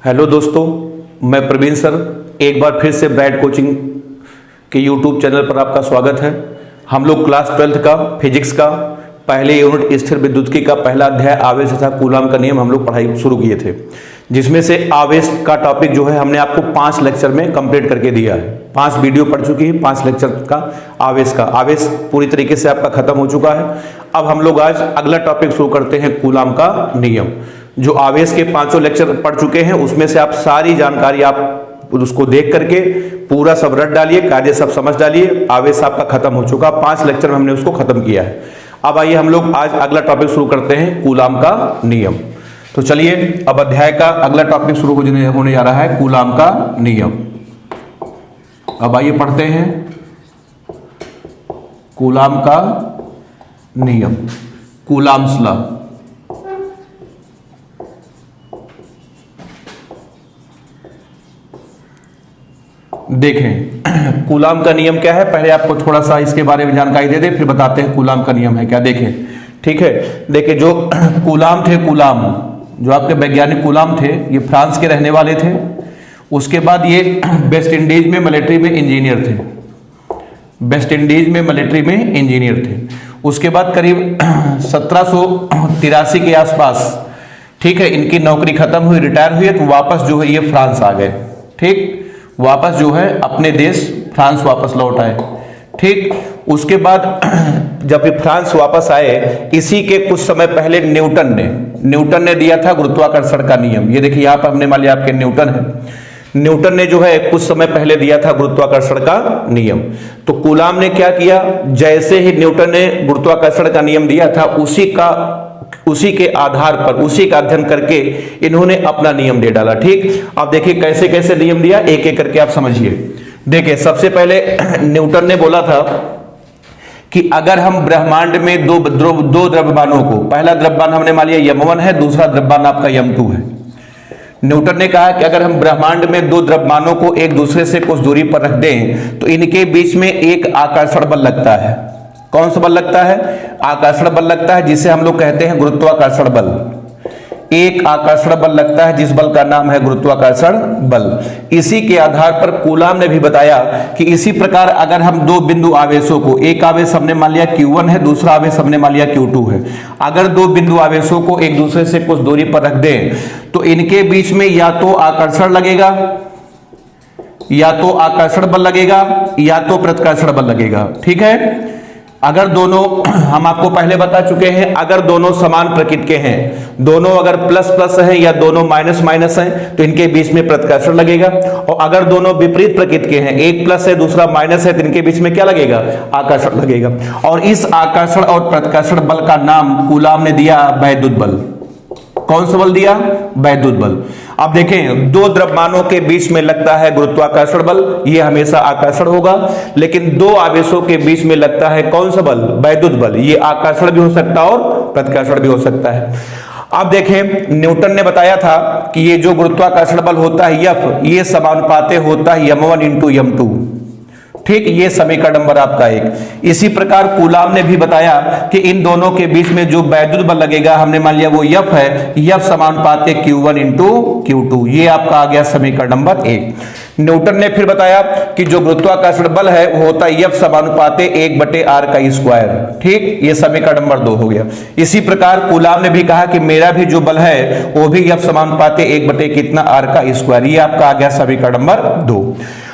Hello दोस्तों, मैं Praveen sir एक बार फिर से ब्राइट कोचिंग के यूट्यूब चैनल पर आपका स्वागत है। हम लोग क्लास 12th का फिजिक्स का पहले यूनिट स्थिर विद्युतिकी का पहला अध्याय आवेश तथा कूलाम का नियम हम लोग पढ़ाई शुरू किए थे, जिसमें से आवेश का टॉपिक जो है हमने आपको 5 लेक्चर में कंप्लीट करके दिया है। 5 वीडियो पढ़ चुकी है, 5 लेक्चर का आवेश पूरी तरीके से आपका खत्म हो चुका है। अब हम लोग आज अगला टॉपिक शुरू करते हैं कूलाम का नियम। जो आवेश के 5 लेक्चर पढ़ चुके हैं उसमें से आप सारी जानकारी आप उसको देख करके पूरा सब रट डालिए, कायदे सब समझ डालिए। आवेश आपका खत्म हो चुका, 5 लेक्चर में हमने उसको खत्म किया है। अब आइए हम लोग आज अगला टॉपिक शुरू करते हैं कूलाम का नियम। तो चलिए अब अध्याय का अगला टॉपिक शुरू होने जा रहा है कूलाम का नियम। अब आइए पढ़ते हैं कूलाम का नियम, कूलाम्स लॉ। देखें कूलाम का नियम क्या है, पहले आपको थोड़ा सा इसके बारे में जानकारी दे दे, फिर बताते हैं कूलाम का नियम है क्या। देखें, ठीक है। देखिए जो कूलाम थे, कूलाम जो आपके वैज्ञानिक कूलाम थे, ये फ्रांस के रहने वाले थे। उसके बाद ये वेस्ट इंडीज में मिलिट्री में इंजीनियर थे, वेस्ट इंडीज में मिलिट्री में इंजीनियर थे। उसके बाद करीब 1783 के आसपास, ठीक है, इनकी नौकरी खत्म हुई, रिटायर हुए, तो वापस जो है ये फ्रांस आ गए। ठीक, वापस जो है अपने देश फ्रांस वापस लौट आए। ठीक, उसके बाद जब फ्रांस वापस आए, इसी के कुछ समय पहले न्यूटन ने दिया था गुरुत्वाकर्षण का नियम। ये देखिए यहाँ पर हमने मान लिया आपके न्यूटन है। न्यूटन ने जो है कुछ समय पहले दिया था गुरुत्वाकर्षण का नियम। तो कूलाम ने क्या किया, जैसे ही न्यूटन ने गुरुत्वाकर्षण का नियम दिया था, उसी के आधार पर, उसी का अध्ययन करके इन्होंने अपना नियम दे डाला। ठीक, अब देखिए कैसे कैसे नियम दिया, एक एक करके आप समझिए। देखिए सबसे पहले न्यूटन ने बोला था कि अगर हम ब्रह्मांड में दो द्रव्यमानों को, पहला द्रव्यमान हमने मान लिया यम1 है, दूसरा द्रव्यमान आपका यम2 है। न्यूटन ने कहा कि अगर हम ब्रह्मांड में 2 द्रव्यमानों को एक दूसरे से कुछ दूरी पर रख दें तो इनके बीच में एक आकर्षण बल लगता है। कौन सा बल लगता है? आकर्षण बल लगता है, जिसे हम लोग कहते हैं गुरुत्वाकर्षण बल। एक आकर्षण बल लगता है जिस बल का नाम है गुरुत्वाकर्षण बल। इसी के आधार पर कूलाम ने भी बताया कि इसी प्रकार अगर हम 2 बिंदु आवेशों को, एक आवेश हमने मान लिया Q1 है, दूसरा आवेश हमने मान लिया Q2 है, अगर 2 बिंदु आवेशों को एक दूसरे से कुछ दूरी पर रख दें तो इनके बीच में या तो आकर्षण लगेगा, या तो आकर्षण बल लगेगा, या तो प्रतिकर्षण बल लगेगा। ठीक है, अगर दोनों, हम आपको पहले बता चुके हैं, अगर दोनों समान प्रकृति के हैं, दोनों अगर प्लस प्लस हैं या दोनों माइनस माइनस हैं, तो इनके बीच में प्रतिकर्षण लगेगा। और अगर दोनों विपरीत प्रकृति के हैं, एक प्लस है दूसरा माइनस है, तो इनके बीच में क्या लगेगा? आकर्षण लगेगा। और इस आकर्षण और प्रतिकर्षण बल का नाम कूलाम ने दिया वैद्युत बल। कौन सा बल दिया? वैद्युत बल। अब देखें, 2 द्रव्यमानों के बीच में लगता है गुरुत्वाकर्षण बल, ये हमेशा आकर्षण होगा। लेकिन 2 आवेशों के बीच में लगता है कौन सा बल? वैद्युत बल। ये आकर्षण भी हो सकता है और प्रतिकर्षण भी हो सकता है। अब देखें, न्यूटन ने बताया था कि ये जो गुरुत्वाकर्षण बल होता है F, ये समानुपाती होता है m1 × m2। ठीक, ये समीकरण नंबर आपका 1। इसी प्रकार कूलाम ने भी बताया कि इन दोनों के बीच में जो वैद्युत बल लगेगा, हमने मान लिया वो F है, F समानुपाती Q1 × Q2। ये आपका आ गया समीकरण नंबर 1। न्यूटन ने फिर बताया कि जो गुरुत्वाकर्षण बल है वो होता है F समानुपाती 1/r²। ठीक, ये समीकरण नंबर 2 हो गया। इसी प्रकार कूलाम ने भी कहा कि मेरा भी जो बल है वो भी F समानुपाती 1/r²। ये आपका आ गया समीकरण नंबर 2।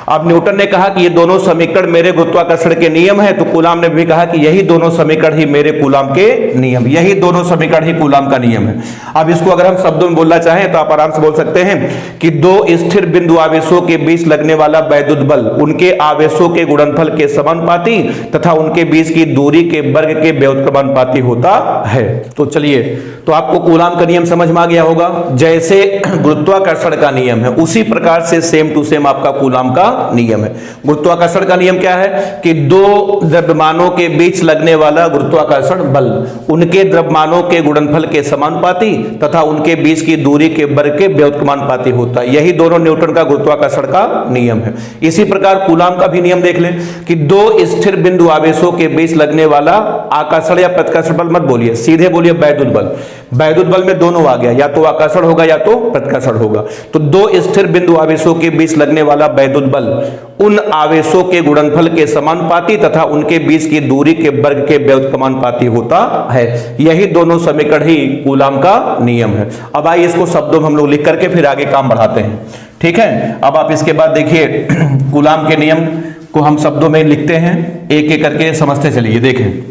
अब न्यूटन ने कहा कि ये दोनों समीकरण मेरे गुरुत्वाकर्षण के नियम है, तो कूलाम ने भी कहा कि यही दोनों समीकरण ही मेरे कूलाम के नियम, यही दोनों समीकरण ही कूलाम का नियम है। अब इसको अगर हम शब्दों में बोलना चाहें तो आप आराम से बोल सकते हैं कि 2 स्थिर बिंदु आवेशों के बीच लगने वाला वैद्युत बल उनके आवेशों के गुणनफल के समानुपाती तथा उनके बीच की दूरी के वर्ग के व्युत्क्रमानुपाती होता है। तो चलिए, तो आपको कूलाम का नियम समझ में आ गया होगा। जैसे गुरुत्वाकर्षण का नियम है उसी प्रकार से सेम टू सेम आपका कूलाम का नियम है। गुरुत्वाकर्षण का नियम क्या है कि 2 द्रव्यमानों के बीच लगने वाला गुरुत्वाकर्षण बल उनके द्रव्यमानों के गुणनफल के समानुपाती तथा उनके बीच की दूरी के वर्ग के व्युत्क्रमानुपाती होता है। यही दोनों न्यूटन का गुरुत्वाकर्षण का नियम है। इसी प्रकार कूलाम का भी नियम देख लें कि 2 स्थिर बिंदु आवेशों के बीच लगने वाला आकर्षण या प्रतिकर्षण बल मत बोलिए, सीधे बोलिए वैद्युत बल। वैद्युत बल में दोनों आ गया, या तो आकर्षण होगा या तो प्रतिकर्षण होगा। तो दो स्थिर बिंदु आवेशों के बीच लगने वाला वैद्युत बल उन आवेशों के गुणनफल के समानुपाती तथा उनके बीच की दूरी के वर्ग के व्युत्क्रमानुपाती होता है। यही दोनों समीकरण ही कूलाम का नियम है। अब आइए इसको शब्दों में हम लोग लिख करके फिर आगे काम बढ़ाते हैं, ठीक है। अब आप इसके बाद देखिए कूलाम के नियम को हम शब्दों में लिखते हैं, एक एक करके समझते चलिए। देखें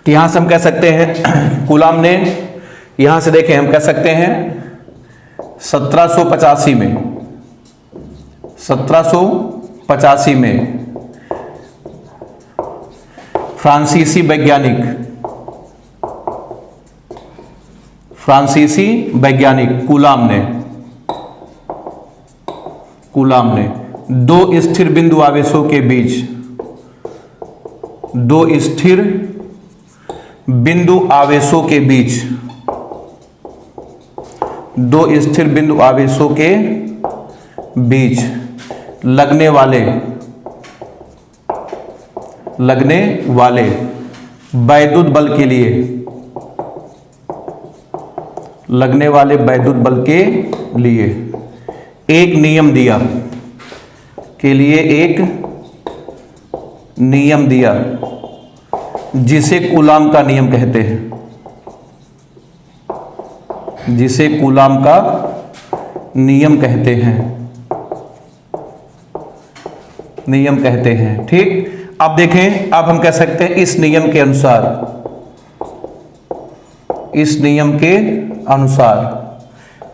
तो यहां से हम कह सकते हैं कूलाम ने, यहां से देखें हम कह सकते हैं 1785 में फ्रांसीसी वैज्ञानिक कूलाम ने दो स्थिर बिंदु आवेशों के बीच, दो स्थिर बिंदु आवेशों के बीच, दो स्थिर बिंदु आवेशों के बीच लगने वाले वैद्युत बल के लिए, लगने वाले वैद्युत बल के लिए एक नियम दिया, के लिए एक नियम दिया जिसे कूलाम का नियम कहते हैं, जिसे कूलाम का नियम कहते हैं, ठीक। अब देखें, अब हम कह सकते हैं इस नियम के अनुसार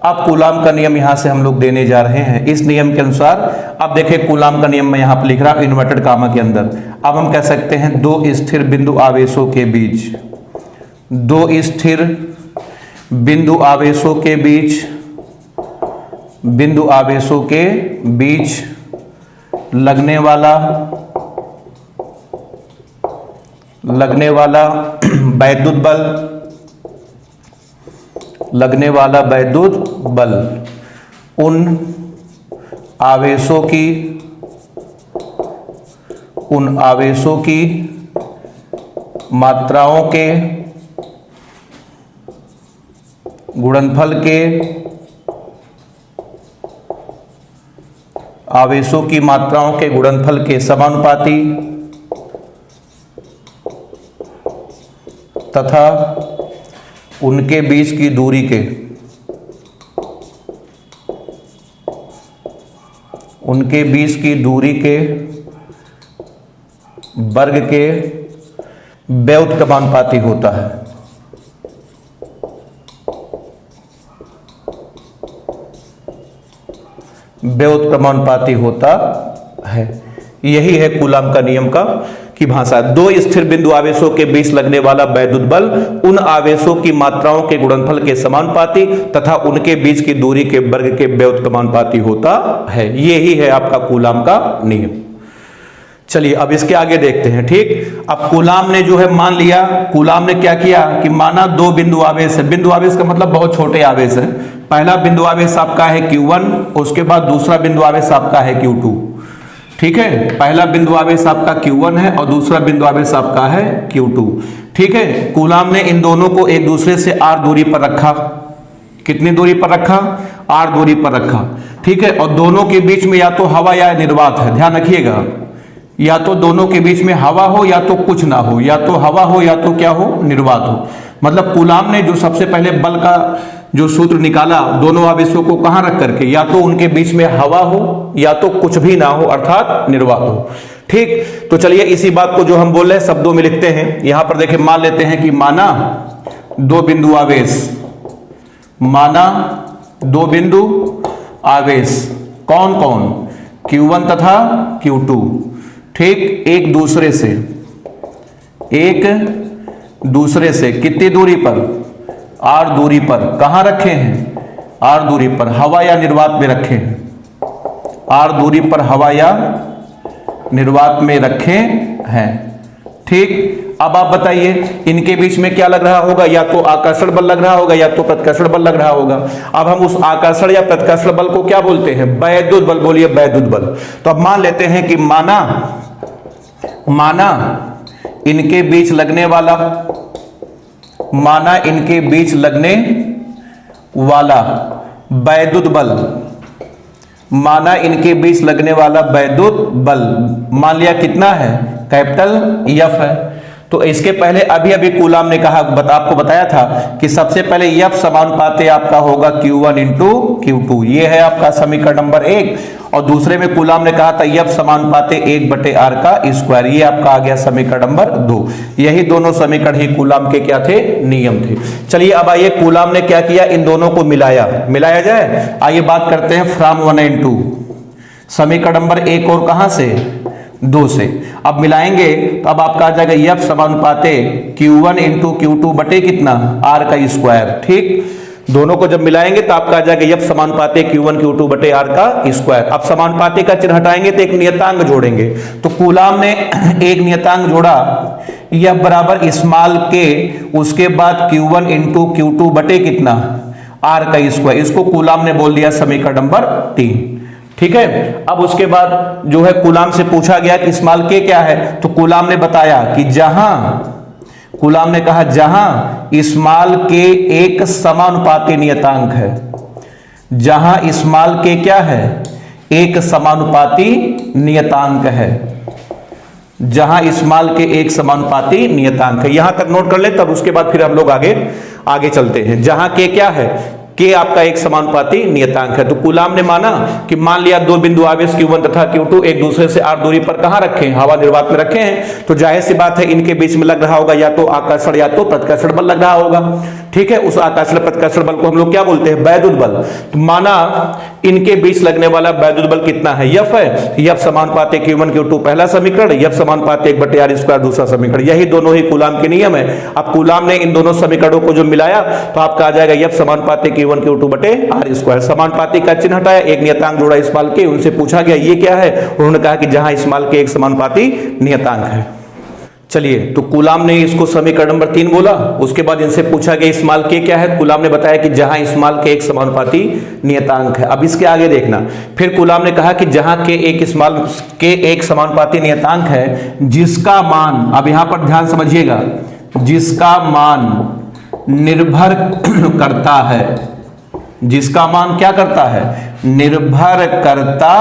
अब कूलाम का नियम यहां से हम लोग देने जा रहे हैं। इस नियम के अनुसार अब देखें कूलाम का नियम मैं यहां पर लिख रहा हूं इन्वर्टेड कामा के अंदर। अब हम कह सकते हैं दो स्थिर बिंदु आवेशों के बीच, दो स्थिर बिंदु आवेशों के बीच, बिंदु आवेशों के बीच लगने वाला वैद्युत बल, लगने वाला वैद्युत बल उन आवेशों की मात्राओं के गुणनफल के, आवेशों की मात्राओं के गुणनफल के समानुपाती तथा उनके बीच की दूरी के, उनके बीच की दूरी के वर्ग के व्युत्क्रमानुपाती होता है। व्युत्क्रमानुपाती होता है। यही है कूलाम का नियम का की भाषा। दो स्थिर बिंदु आवेशों के बीच लगने वाला वैद्युत बल उन आवेशों की मात्राओं के गुणनफल के समानुपाती तथा उनके बीच की दूरी के वर्ग के व्युत्क्रमानुपाती होता है। यही है आपका कूलाम का नियम। चलिए अब इसके आगे देखते हैं, ठीक। अब कूलाम ने जो है मान लिया, कूलाम ने क्या किया कि माना दो बिंदु आवेश है। बिंदु आवेश का मतलब बहुत छोटे आवेश है। पहला बिंदु आवेश आपका है Q1, उसके बाद दूसरा बिंदु आवेश आपका है Q2, ठीक है। पहला बिंदु आवेश आपका Q1 है और दूसरा बिंदु आवेश आपका है Q2, ठीक है। कूलाम ने इन दोनों को एक दूसरे से r दूरी पर रखा। कितनी दूरी पर रखा? r दूरी पर रखा, ठीक है। और दोनों के बीच में या तो हवा या निर्वात है, ध्यान रखिएगा। या तो दोनों के बीच में हवा हो या तो कुछ ना हो, या तो हवा हो या तो क्या हो, निर्वात हो। मतलब कूलाम ने जो सबसे पहले बल का जो सूत्र निकाला दोनों आवेशों को कहां रख करके, या तो उनके बीच में हवा हो या तो कुछ भी ना हो अर्थात निर्वात हो, ठीक। तो चलिए इसी बात को जो हम बोल रहे हैं शब्दों में लिखते हैं। यहां पर देखिए मान लेते हैं कि माना दो बिंदु आवेश, माना दो बिंदु आवेश कौन कौन, Q1 तथा Q2, ठीक। एक दूसरे से कितनी दूरी पर, r दूरी पर। कहां रखे हैं? r दूरी पर, हवा या निर्वात में रखे हैं। r दूरी पर हवा या निर्वात में रखे हैं, ठीक। अब आप बताइए इनके बीच में क्या लग रहा होगा, या तो आकर्षण बल लग रहा होगा या तो प्रतिकर्षण बल लग रहा होगा। अब हम उस आकर्षण या प्रतिकर्षण बल को क्या बोलते हैं? वैद्युत बल। बोलिए वैद्युत बल। तो अब मान लेते हैं कि माना इनके बीच लगने वाला माना इनके बीच लगने वाला वैद्युत बल, माना इनके बीच लगने वाला वैद्युत बल मान लिया कितना है, कैपिटल एफ है। तो इसके पहले अभी अभी कूलाम ने कहा, आपको बताया था कि सबसे पहले एफ समानुपाती आपका होगा Q1 इंटू Q2, ये है आपका समीकरण नंबर 1। और दूसरे में कूलाम ने कहा था एफ समानुपाती 1/r का स्क्वायर, ये आपका आ गया समीकरण नंबर 2। यही दोनों समीकरण ही कूलाम के क्या थे, नियम थे। चलिए अब आइए कूलाम ने क्या किया, इन दोनों को मिलाया जाए। आइए बात करते हैं फ्रॉम 1 and 2, समीकरण नंबर 1 और कहां से, 2 से। अब मिलाएंगे तो अब आपका आ जाएगा एफ समानुपाती Q1 इंटू Q2 बटे कितना, r का स्क्वायर। ठीक, दोनों को जब मिलाएंगे तो आपका आ जाएगा एफ समानुपाती Q1 Q2 बटे r का स्क्वायर। अब समानुपाती का चिन्ह हटाएंगे तो एक नियतांक जोड़ेंगे। तो कूलाम ने एक नियतांक जोड़ा, एफ बराबर स्मॉल के, उसके बाद Q1 इंटू Q2 बटे कितना, r का स्क्वायर। इसको कूलाम ने बोल दिया समीकरण नंबर 3। ठीक है, अब उसके बाद जो है कूलाम से पूछा गया कि स्मॉल के क्या है, तो कूलाम ने बताया कि कूलाम ने कहा जहां स्मॉल के एक समानुपाती नियतांक है, जहां स्मॉल के क्या है, एक समानुपाती नियतांक है, जहां स्मॉल के एक समानुपाती नियतांक है। यहां तक नोट कर ले, तब उसके बाद फिर हम लोग आगे चलते हैं। जहां के क्या है, के आपका एक समानुपाती नियतांक है। तो कूलाम ने माना कि मान लिया दो बिंदु आवेश Q1 तथा Q2 एक दूसरे से r दूरी पर कहां रखे हैं, हवा निर्वात में रखे हैं। तो जाहिर सी बात है इनके बीच में लग रहा होगा या तो आकर्षण या तो प्रतिकर्षण बल लग रहा होगा। ठीक है, उस आकर्षण प्रतिकर्षण बल को हम लोग क्या बोलते हैं, वैद्युत बल। तो माना इनके बीच लगने वाला वैद्युत बल कितना है, एफ है। एफ समानुपाती Q1 Q2 पहला समीकरण, एफ समानुपाती 1/r स्क्वायर दूसरा समीकरण। यही दोनों ही कूलाम के नियम है। अब कूलाम ने इन दोनों समीकरणों को जो मिलाया तो आपका आ जाएगा एफ समानुपाती Q1 Q2 बटे r स्क्वायर। समानुपाती का चिन्ह हटाया, एक नियतांक जोड़ा स्मॉल के, उनसे पूछा गया ये क्या है, उन्होंने कहा कि जहां स्मॉल के एक समानुपाती नियतांक है। चलिए, तो कूलाम ने इसको समीकरण नंबर 3 बोला। उसके बाद इनसे पूछा गया स्मॉल के क्या है, कूलाम ने बताया कि जहां स्मॉल के एक समानुपाती नियतांक है। अब इसके आगे देखना, फिर कूलाम ने कहा कि जहां के एक स्मॉल के एक समानुपाती नियतांक है जिसका मान, अब यहां पर ध्यान समझिएगा, जिसका मान निर्भर करता है, जिसका मान क्या करता है, निर्भर करता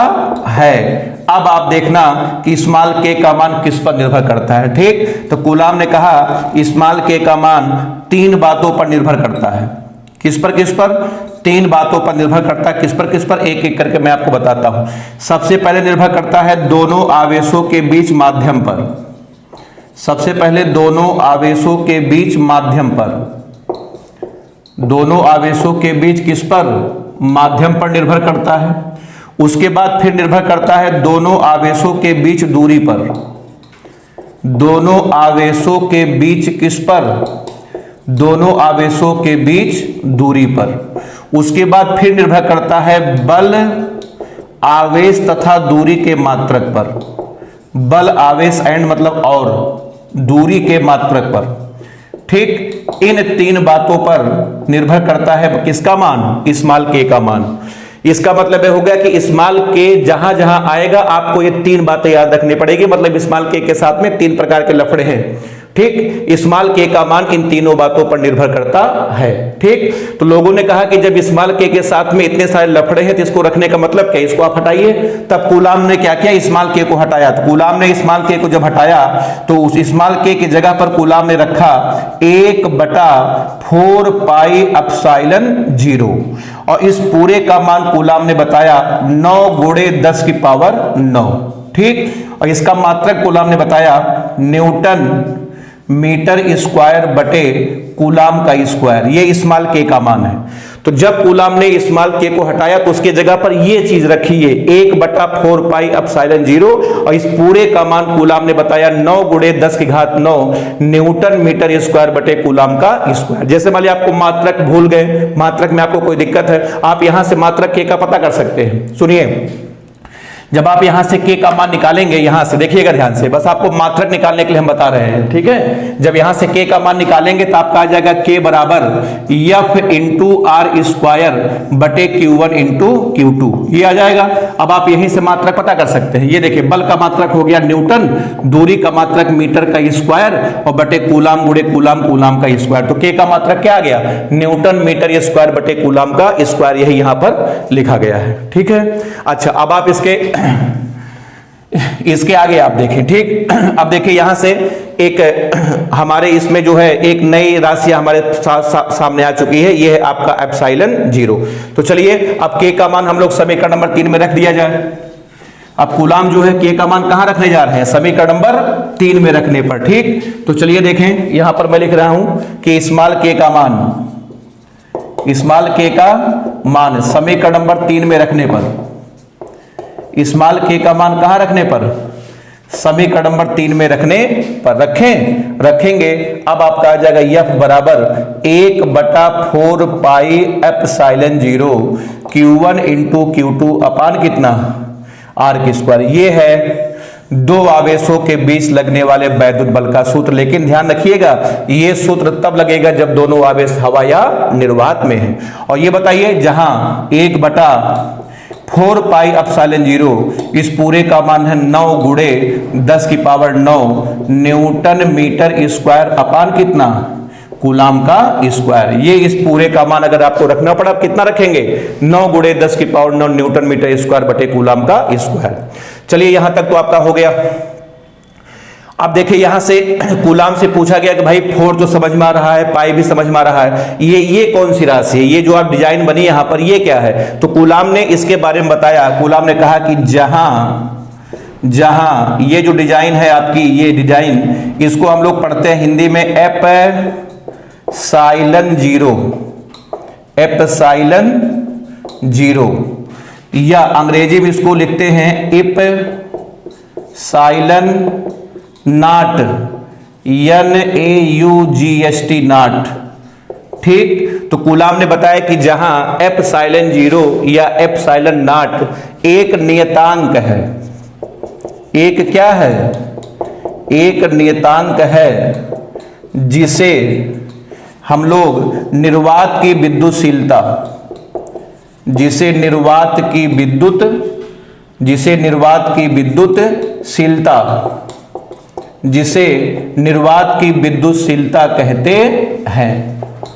है। अब आप देखना कि स्मॉल के का मान किस पर निर्भर करता है। ठीक, तो कूलाम ने कहा स्मॉल के का मान 3 बातों पर निर्भर करता है। किस पर 3 बातों पर निर्भर करता है। किस पर एक एक करके मैं आपको बताता हूं। सबसे पहले निर्भर करता है दोनों आवेशों के बीच माध्यम पर। सबसे पहले दोनों आवेशों के बीच माध्यम पर, दोनों आवेशों के बीच किस पर, माध्यम पर निर्भर करता है। उसके बाद फिर निर्भर करता है दोनों आवेशों के बीच दूरी पर, दोनों आवेशों के बीच किस पर, दोनों आवेशों के बीच दूरी पर। उसके बाद फिर निर्भर करता है बल, आवेश तथा दूरी के मात्रक पर। बल, आवेश एंड मतलब और दूरी के मात्रक पर। ठीक, इन 3 बातों पर निर्भर करता है किसका मान, स्मॉल के का मान। इसका मतलब हो गया कि स्मॉल के जहां जहां आएगा आपको ये 3 बातें याद रखनी पड़ेगी। मतलब स्मॉल के साथ में 3 प्रकार के लफड़े हैं। ठीक, स्मॉल के का मान इन तीनों बातों पर निर्भर करता है। ठीक, तो लोगों ने कहा कि जब स्मॉल के साथ में इतने सारे लफड़े हैं तो इसको रखने का मतलब क्या, इसको आप हटाइए। तब कूलाम ने क्या किया, स्मॉल के को हटाया। तो कूलाम ने स्मॉल के को जब हटाया तो उस स्मॉल के की जगह पर कूलाम ने रखा 1/4 पाई एप्सिलॉन 0 और इस पूरे का मान कूलाम ने बताया 9 × 10 की पावर 9। ठीक, और इसका मात्रक कूलाम ने बताया न्यूटन मीटर स्क्वायर बटे कूलाम का स्क्वायर। ये स्मॉल के का मान है। तो जब कूलाम ने स्मॉल के को हटाया तो उसके जगह पर ये चीज रखी है 1/4 पाई एप्सिलॉन 0 और इस पूरे का मान कूलाम ने बताया 9 × 10 की घात 9 न्यूटन मीटर स्क्वायर बटे कूलाम का स्क्वायर। जैसे मान लिया आपको मात्रक भूल गए, मात्रक में आपको कोई दिक्कत है, आप यहां से मात्रक के का पता कर सकते हैं। सुनिए, जब आप यहां से के का मान निकालेंगे, यहां से देखिएगा ध्यान से, बस आपको मात्रक निकालने के लिए हम बता रहे हैं, ठीक है। जब यहां से के का मान निकालेंगे तो आपका आ जाएगा के बराबर एफ इंटू आर स्क्वायर बटे Q1 इंटू Q2, ये आ जाएगा। अब आप यहीं से मात्रक पता कर सकते हैं। ये देखिए बल का मात्रक हो गया न्यूटन, दूरी का मात्रक मीटर का स्क्वायर और बटे कूलाम गुणे कूलाम, कूलाम का स्क्वायर। तो के का मात्रक क्या आ गया, न्यूटन मीटर स्क्वायर बटे कूलाम का स्क्वायर, यही यहां पर लिखा गया है, ठीक है। अच्छा अब आप इसके आगे आप देखें, ठीक। अब देखिए यहां से एक हमारे इसमें जो है एक नई राशि हमारे सामने आ चुकी है, ये है आपका एप्सिलॉन 0। तो चलिए अब के का मान हम लोग समीकरण नंबर 3 में रख दिया जाए। अब कूलाम जो है के का मान कहां रखने जा रहे हैं, समीकरण नंबर 3 में रखने पर, ठीक। तो चलिए देखें, यहां पर मैं लिख रहा हूं कि स्मॉल के का मान समीकरण नंबर 3 में रखने पर, स्मॉल के का मान कहां रखने पर, समीकरण नंबर 3 में रखने पर रखेंगे। अब आपका आ जाएगा एफ बराबर 1/4 पाई एप्सिलॉन 0 Q1 इंटू Q2 अपान कितना, आर की स्क्वायर। ये है दो आवेशों के बीच लगने वाले वैद्युत बल का सूत्र। लेकिन ध्यान रखिएगा ये सूत्र तब लगेगा जब दोनों आवेश हवा या निर्वात में है। और ये बताइए जहां 1/4 पाई एप्सिलॉन 0 इस पूरे का मान है 9 गुणे 10 की power 9 newton metre square upon कितना, कूलाम का स्क्वायर। ये इस पूरे का मान अगर आपको रखना पड़ा, आप कितना रखेंगे, 9 गुणे 10 की पावर 9 न्यूटन मीटर स्क्वायर बटे कूलाम का स्क्वायर। चलिए यहां तक तो आपका हो गया। अब देखिए यहां से कूलाम से पूछा गया कि भाई 4 तो समझ में आ रहा है, पाई भी समझ में आ रहा है, ये कौन सी राशि है, ये जो आप डिजाइन बनी यहां पर ये क्या है। तो कूलाम ने इसके बारे में बताया। कूलाम ने कहा कि जहां ये जो डिजाइन है आपकी, ये डिजाइन इसको हम लोग पढ़ते हैं हिंदी में एप्सिलॉन 0 या अंग्रेजी में इसको लिखते हैं एप्सिलॉन नॉट, NAUGST नॉट, ठीक। तो कूलाम ने बताया कि जहां एप्सिलॉन 0 या एप्सिलॉन नॉट एक नियतांक है, एक क्या है, एक नियतांक है जिसे हम लोग निर्वात की विद्युतशीलता, जिसे निर्वात की विद्युतशीलता कहते हैं।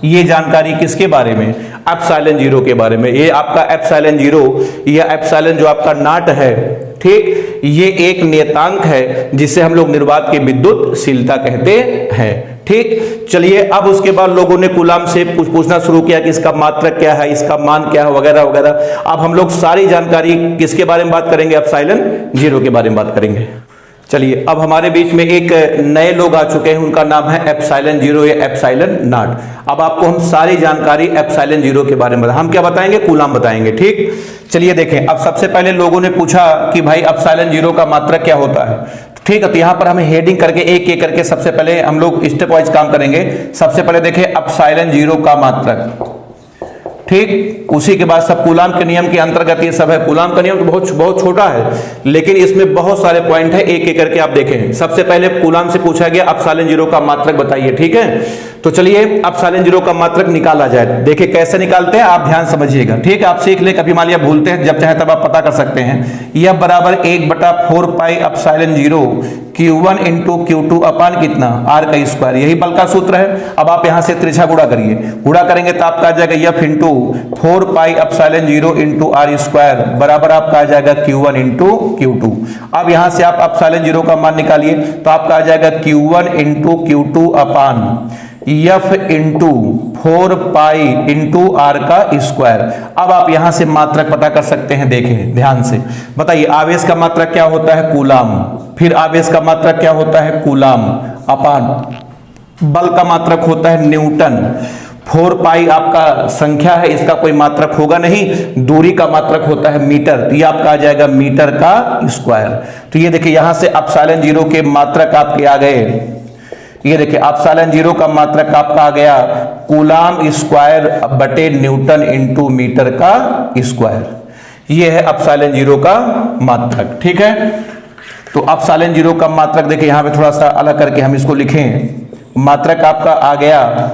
ये जानकारी किसके बारे में, एप्सिलॉन 0 के बारे में। ये आपका एप्सिलॉन 0 या एप्सिलॉन जो आपका नॉट है, ठीक, ये एक नियतांक है जिसे हम लोग निर्वात की विद्युतशीलता कहते हैं, ठीक। चलिए अब उसके बाद लोगों ने कूलाम से पूछना शुरू किया कि इसका मात्रक क्या है, इसका मान क्या है, वगैरह वगैरह। अब हम लोग सारी जानकारी किसके बारे में बात करेंगे, एप्सिलॉन 0 के बारे में बात करेंगे। चलिए अब हमारे बीच में एक नए लोग आ चुके हैं, उनका नाम है एप्सिलॉन 0 या एप्सिलॉन नॉट। अब आपको हम सारी जानकारी एप्सिलॉन 0 के बारे में हम क्या बताएंगे, कूलाम बताएंगे, ठीक। चलिए देखें, अब सबसे पहले लोगों ने पूछा कि भाई एप्सिलॉन 0 का मात्रक क्या होता है, ठीक है। तो यहां पर हमें हेडिंग करके एक एक करके सबसे पहले हम लोग स्टेप वाइज काम करेंगे। सबसे पहले देखें एप्सिलॉन 0 का मात्रक, ठीक। उसी के बाद सब कूलाम के नियम के अंतर्गत ये सब है। कूलाम का नियम तो बहुत छोटा है, लेकिन इसमें बहुत सारे पॉइंट है, एक एक करके आप देखें। सबसे पहले कूलाम से पूछा गया एप्सिलॉन 0 का मात्रक बताइए, ठीक है। तो चलिए एप्सिलॉन 0 का मात्रक निकाला जाए। देखिए कैसे निकालते हैं, आप ध्यान समझिएगा, ठीक है। आप सीख ले, कभी मान लिया भूलते हैं, जब चाहे तब आप पता कर सकते हैं। यह बराबर 1/4 पाई एप्सिलॉन 0 Q1 इंटू Q2 अपान कितना, आर का स्क्वायर। यही बल का सूत्र है। अब आप यहां से त्रिज्या गुणा करिए, गुणा करेंगे तो आपका आ जाएगा F into 4 pi epsilon 0 into R square बराबर आपका आ जाएगा Q1 इंटू Q2। अब यहां से आप एप्सिलॉन 0 का मान निकालिए तो आपका आ जाएगा Q1 into Q2 upon F into 4 pi into R का स्क्वायर। अब आप यहां से मात्रक पता कर सकते हैं। देखें ध्यान से, बताइए आवेश का मात्रक क्या होता है, कूलाम। फिर आवेश का मात्रक क्या होता है, कूलाम अपान बल का मात्रक होता है न्यूटन। 4 पाई आपका संख्या है, इसका कोई मात्रक होगा नहीं। दूरी का मात्रक होता है मीटर, तो ये आपका आ जाएगा मीटर का स्क्वायर। तो ये देखिए यहां से एप्सिलॉन 0 के मात्रक आपके आ गए। ये देखिए एप्सिलॉन 0 का मात्रक आपका आ गया कूलाम स्क्वायर बटे न्यूटन इंटू मीटर का स्क्वायर। ये है एप्सिलॉन जीरो का मात्रक। ठीक है, तो एप्सिलॉन जीरो का मात्रक देखिए यहां पे थोड़ा सा अलग करके हम इसको लिखें। मात्रक आपका आ गया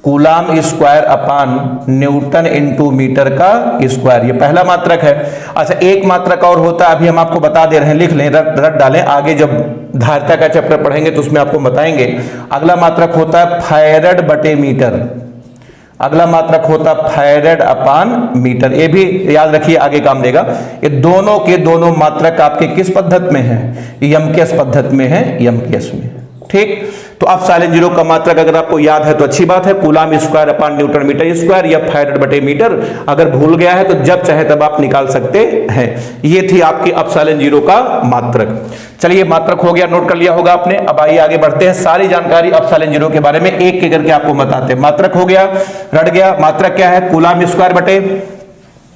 coulomb square upon newton into metre का स्क्वायर, ये पहला मात्रक है। अच्छा, एक मात्रक और होता है, अभी हम आपको बता दे रहे हैं, लिख लें, रट डालें, आगे जब धारिता का चैप्टर पढ़ेंगे तो उसमें आपको बताएंगे। अगला मात्रक होता है फैरड बटे मीटर, अगला मात्रक होता है फैरड अपान मीटर, ये भी याद रखिए, आगे काम देगा। ये दोनों के दोनों मात्रक आपके किस पद्धति में है? यमकेश पद्धति में है, यमकेश में। ठीक, तो एप्सिलॉन जीरो का मात्रक अगर आपको याद है तो अच्छी बात है, coulomb square upon newton metre square या फैरड बटे मीटर। अगर भूल गया है तो जब चाहे तब आप निकाल सकते हैं। ये थी आपकी एप्सिलॉन जीरो का मात्रक। चलिए, मात्रक हो गया, नोट कर लिया होगा आपने। अब आइए आगे बढ़ते हैं, सारी जानकारी एप्सिलॉन जीरो के बारे में एक एक करके आपको बताते हैं। मात्रक हो गया, रट गया। मात्रक क्या है? कूलाम स्क्वायर बटे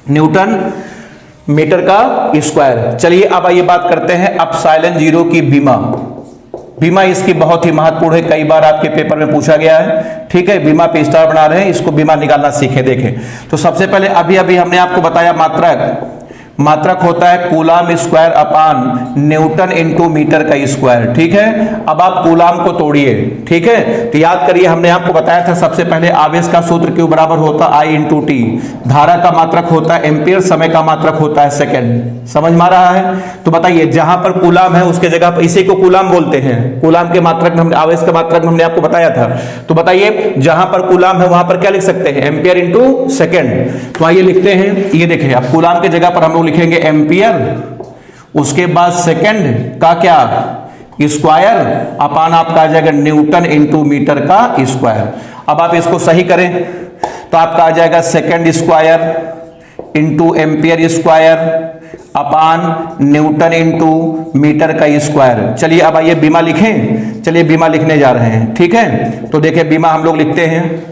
न्यूटन मीटर का स्क्वायर। चलिए अब आइए बात करते हैं एप्सिलॉन जीरो की बीमा। बीमा इसकी बहुत ही महत्वपूर्ण है, कई बार आपके पेपर में पूछा गया है। ठीक है, बीमा पे स्टार बना रहे हैं, इसको बीमा निकालना सीखें। देखें, तो सबसे पहले अभी हमने आपको बताया मात्रक होता है coulomb square upon newton into metre का स्क्वायर। ठीक है, अब आप कूलाम को तोड़िए। ठीक है, तो याद करिए, हमने आपको बताया था सबसे पहले आवेश का सूत्र क्यू बराबर होता है आई इंटू टी, धारा का मात्रक होता है एम्पियर, समय का मात्रक होता है सेकेंड। समझ में आ रहा है? तो बताइए, जहां पर कूलाम है उसके जगह पर, इसी को कूलाम बोलते हैं, कूलाम के मात्रक में आवेश का मात्रक हमने आपको बताया था। तो बताइए, जहां पर कूलाम है वहां पर क्या लिख सकते हैं? Ampere into second. तो आइए लिखते हैं, ये देखिए, अब कूलाम की जगह पर हम लोग लिखेंगे एम्पियर, उसके बाद सेकंड का क्या? स्क्वायर अपान आपका आ जाएगा न्यूटन इंटू मीटर का स्क्वायर। अब आप इसको सही करें तो आपका आ जाएगा second square into ampere square upon newton into metre का स्क्वायर। चलिए अब आइए बीमा लिखें। चलिए बीमा लिखने जा रहे हैं। ठीक है, तो देखिए बीमा हम लोग लिखते हैं।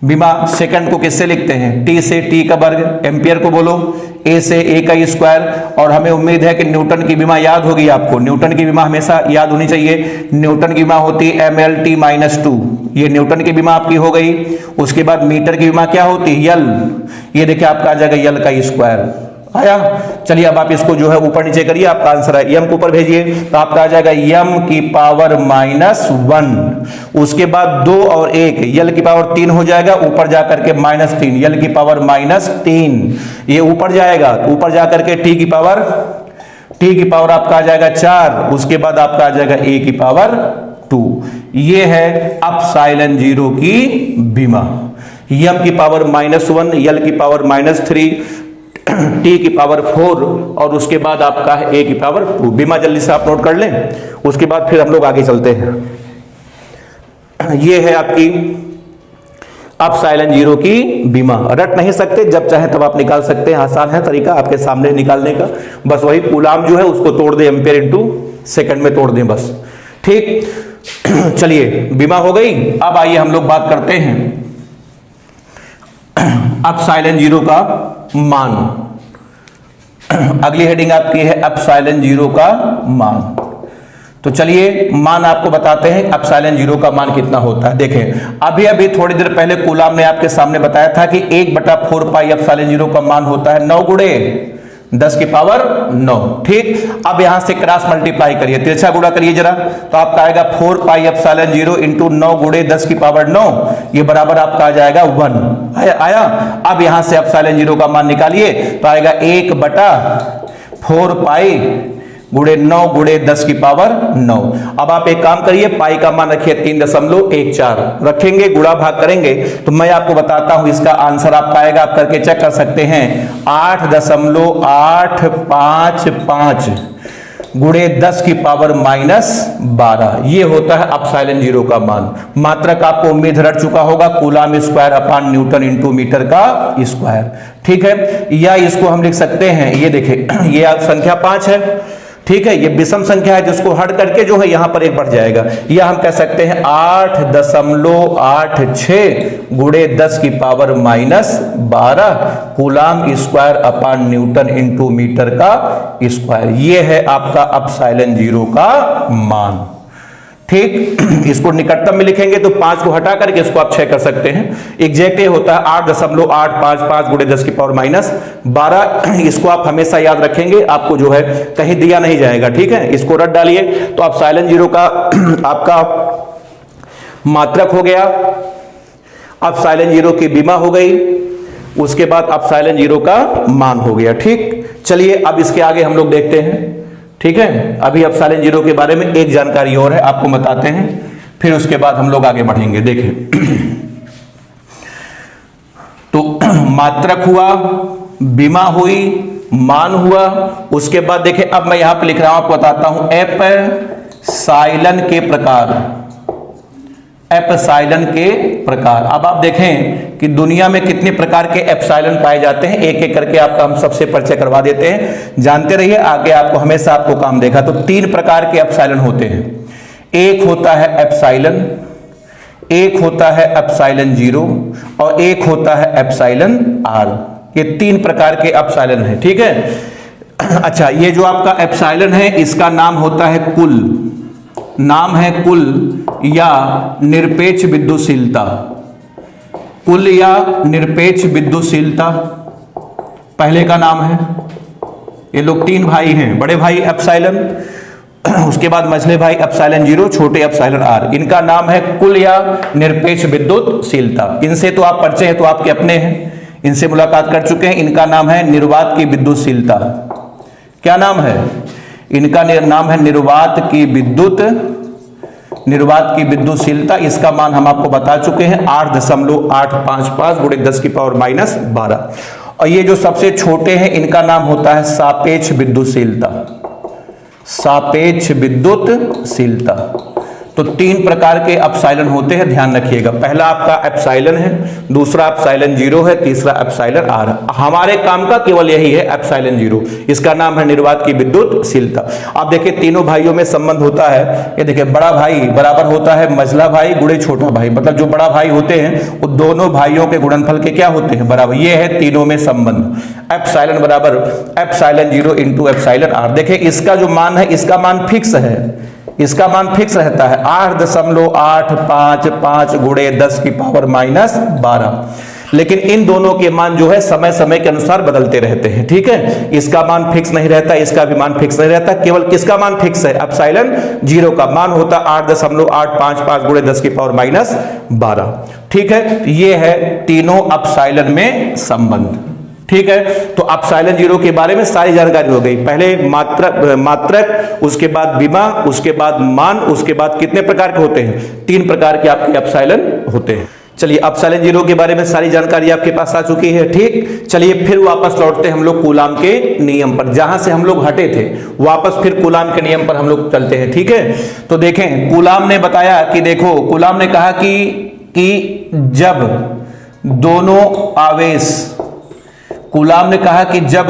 बीमा सेकंड को किससे लिखते हैं? टी से, टी का वर्ग, एम्पियर को बोलो ए से, ए का स्क्वायर। और हमें उम्मीद है कि न्यूटन की बीमा याद होगी आपको। न्यूटन की बीमा हमेशा याद होनी चाहिए। न्यूटन की बीमा होती है mlt माइनस 2, ये न्यूटन की बीमा आपकी हो गई। उसके बाद मीटर की बीमा क्या होती है? यल, ये देखिए आपका आ जाएगा यल का स्क्वायर। आया? चलिए अब आप इसको जो है ऊपर नीचे करिए, आपका आंसर है यम को ऊपर भेजिए, तो आपका आ जाएगा यम की पावर -1। उसके बाद 2 और 1, यल की पावर 3 हो जाएगा, ऊपर जाकर के -3, यल की पावर -3, ये ऊपर जाएगा, तो ऊपर जाकर के टी की पावर आपका आ जाएगा 4, उसके बाद आपका आ जाएगा ए की पावर 2। ये है एप्सिलॉन जीरो की बीमा। यम की पावर -1, यल की पावर -3, टी की पावर 4 और उसके बाद आपका है ए की पावर 2। बीमा जल्दी से आप नोट कर लें, उसके बाद फिर हम लोग आगे चलते हैं। ये है आपकी एप्सिलॉन जीरो की बीमा। रट नहीं सकते, जब चाहे तब आप निकाल सकते हैं, आसान है तरीका आपके सामने निकालने का। बस वही कूलाम जो है उसको तोड़ दें, एम्पियर इंटू सेकंड में तोड़ दें बस। ठीक, चलिए बीमा हो गई। अब आइए हम लोग बात करते हैं एप्सिलॉन जीरो का मान। अगली हेडिंग आपकी है एप्सिलॉन जीरो का मान। तो चलिए मान आपको बताते हैं एप्सिलॉन जीरो का मान कितना होता है। देखें, अभी थोड़ी देर पहले कूलाम ने आपके सामने बताया था कि 1/4 पाई एप्सिलॉन जीरो का मान होता है 9 गुणे 10 की पावर 9। ठीक, अब यहां से क्रॉस मल्टीप्लाई करिए, तिरछा गुणा करिए जरा, तो आपका आएगा 4 पाई एप्सिलॉन जीरो इंटू 9 गुणे 10 की पावर 9, ये बराबर आपका आ जाएगा 1। आया? अब यहां से एप्सिलॉन जीरो का मान निकालिए, तो आएगा 1/4 पाई गुणे 9 गुणे 10 की पावर 9। अब आप एक काम करिए, पाई का मान रखिए 3.14 रखेंगे, गुणा भाग करेंगे, तो मैं आपको बताता हूं इसका आंसर आपका आएगा, आप करके चेक कर सकते हैं, 8.855 गुणे 10 की पावर -12। ये होता है एप्सिलॉन जीरो का मान। मात्रक आपको उम्मीद रट चुका होगा, coulomb square upon newton into metre का स्क्वायर। ठीक है, या इसको हम लिख सकते हैं, ये देखें, ये संख्या 5 है। ठीक है, ये विषम संख्या है, जिसको हट करके जो है यहां पर एक बढ़ जाएगा, या हम कह सकते हैं 8.86 गुणे 10 की power -12 coulomb square upon newton into metre का स्क्वायर। ये है आपका एप्सिलॉन जीरो का मान। ठीक। इसको निकटतम में लिखेंगे तो 5 को हटा करके इसको आप 6 कर सकते हैं। एग्जैक्ट ये होता है 8.855 गुणे 10 की पावर माइनस 12। इसको आप हमेशा याद रखेंगे, आपको जो है कहीं दिया नहीं जाएगा, ठीक है। इसको रट डालिए तो आप साइलेंट जीरो का आपका मात्रक हो गया, अब साइलेंट जीरो की बीमा हो गई, उसके बाद अब साइलेंट जीरो का मान हो गया, ठीक। चलिए अब इसके आगे हम लोग देखते हैं, ठीक है। अभी अब साइलेंट जीरो के बारे में एक जानकारी और है, आपको बताते हैं, फिर उसके बाद हम लोग आगे बढ़ेंगे। देखें तो मात्रक हुआ, बीमा हुई, मान हुआ, उसके बाद देखें अब मैं यहां पे लिख रहा हूं, आपको बताता हूं एप्सिलॉन के प्रकार, एप्सिलॉन के प्रकार। अब आप देखें कि दुनिया में कितने प्रकार के एप्सिलॉन पाए जाते हैं, एक एक करके आपका हम सबसे परिचय करवा देते हैं, जानते रहिए, आगे आपको हमेशा आपको काम देगा। तो 3 प्रकार के एप्सिलॉन होते हैं, एक होता है एप्सिलॉन, एक होता है एप्सिलॉन जीरो और एक होता है एप्सिलॉन आर। ये 3 प्रकार के एप्सिलॉन है, ठीक है। अच्छा, ये जो आपका एप्सिलॉन है इसका नाम होता है कुल, नाम है कुल या निरपेक्ष विद्युतशीलता, कुल या निरपेक्ष विद्युतशीलता पहले का नाम है। ये लोग 3 भाई हैं, बड़े भाई एप्सिलॉन, उसके बाद मझले भाई एप्सिलॉन जीरो, छोटे एप्सिलॉन आर। इनका नाम है कुल या निरपेक्ष विद्युतशीलता। इनसे तो आप परिचय है, तो आपके अपने हैं, इनसे मुलाकात कर चुके हैं। इनका नाम है निर्वात की विद्युतशीलता। क्या नाम है इनका? नाम है निर्वात की विद्युतशीलता। इसका मान हम आपको बता चुके हैं 8.855 गुणे 10 की पावर माइनस 12। और ये जो सबसे छोटे हैं इनका नाम होता है सापेक्ष विद्युतशीलता, सापेक्ष विद्युतशीलता। तो 3 प्रकार के एप्सिलॉन होते हैं, ध्यान रखिएगा। पहला आपका एप्सिलॉन है, दूसरा एप्सिलॉन जीरो है, तीसरा एप्सिलॉन आर। हमारे काम का केवल यही है एप्सिलॉन जीरो, इसका नाम है निर्वात की विद्युतशीलता। आप देखिए तीनों भाइयों में संबंध होता है, ये देखिए बड़ा भाई बराबर होता है मझला भाई गुणे छोटा भाई, मतलब जो बड़ा भाई होते हैं वो दोनों भाइयों के गुणनफल के क्या होते हैं? बराबर। ये है तीनों में संबंध। एप्सिलॉन बराबर epsilon zero into epsilon R. देखिए इसका जो मान है, इसका मान फिक्स है, इसका मान फिक्स रहता है 8.855 गुणे 10 की पावर माइनस 12। लेकिन इन दोनों के मान जो है समय समय के अनुसार बदलते रहते हैं, ठीक है। इसका मान फिक्स नहीं रहता, इसका भी मान फिक्स नहीं रहता। केवल किसका मान फिक्स है? एप्सिलॉन जीरो का मान होता 8.855 गुणे 10 की पावर माइनस 12, ठीक है। ये है तीनों एप्सिलॉन में संबंध, ठीक है। तो एप्सिलॉन जीरो के बारे में सारी जानकारी हो गई। पहले मात्रक, उसके बाद बीमा, उसके बाद मान, उसके बाद कितने प्रकार के होते हैं? 3 प्रकार के आपके एप्सिलॉन होते हैं। चलिए एप्सिलॉन जीरो के बारे में सारी जानकारी आपके पास आ चुकी है, ठीक। चलिए फिर वापस लौटते हैं हम लोग कूलाम के नियम पर, जहां से हम लोग हटे थे वापस फिर कूलाम के नियम पर हम लोग चलते हैं, ठीक है। तो देखें कूलाम ने बताया कि देखो, कूलाम ने कहा कि जब दोनों आवेश, कूलाम ने कहा कि जब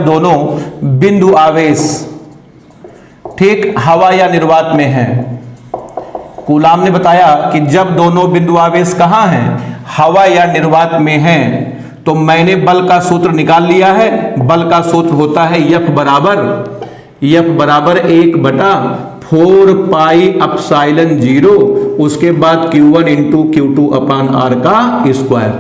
दोनों बिंदु आवेश, ठीक, हवा या निर्वात में है। कूलाम ने बताया कि जब दोनों बिंदु आवेश कहां हैं? हवा या निर्वात में हैं। तो मैंने बल का सूत्र निकाल लिया है। बल का सूत्र होता है F बराबर 1/4 पाई एप्सिलॉन जीरो, उसके बाद Q1 इंटू Q2 अपान R का स्क्वायर,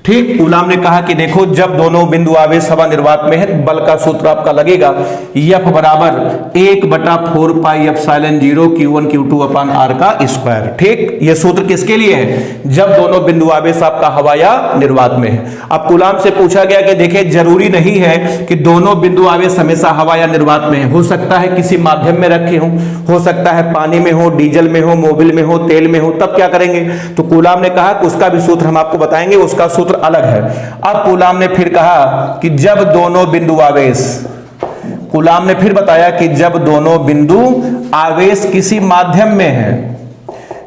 ठीक। कूलाम ने कहा कि देखो जब दोनों बिंदु आवेश हवा निर्वात में है, बल का सूत्र आपका लगेगा F बराबर 1/4 pi epsilon zero Q1 Q2 अपान R का स्क्वायर, ठीक। ये सूत्र किसके लिए है? जब दोनों बिंदु आवेश आपका हवा या निर्वात में है। अब कूलाम से पूछा गया कि देखिए जरूरी नहीं है कि दोनों बिंदु आवेश हमेशा हवा या निर्वात में है, हो सकता है किसी माध्यम में रखे हो सकता है पानी में हो, डीजल में हो, मोबिल में हो, तेल में हो, तब क्या करेंगे? तो कूलाम ने कहा कि उसका भी सूत्र हम आपको बताएंगे, उसका सूत्र अलग है। अब कूलाम ने फिर कहा कि जब दोनों बिंदु आवेश, कूलाम ने फिर बताया कि जब दोनों बिंदु आवेश किसी माध्यम में है,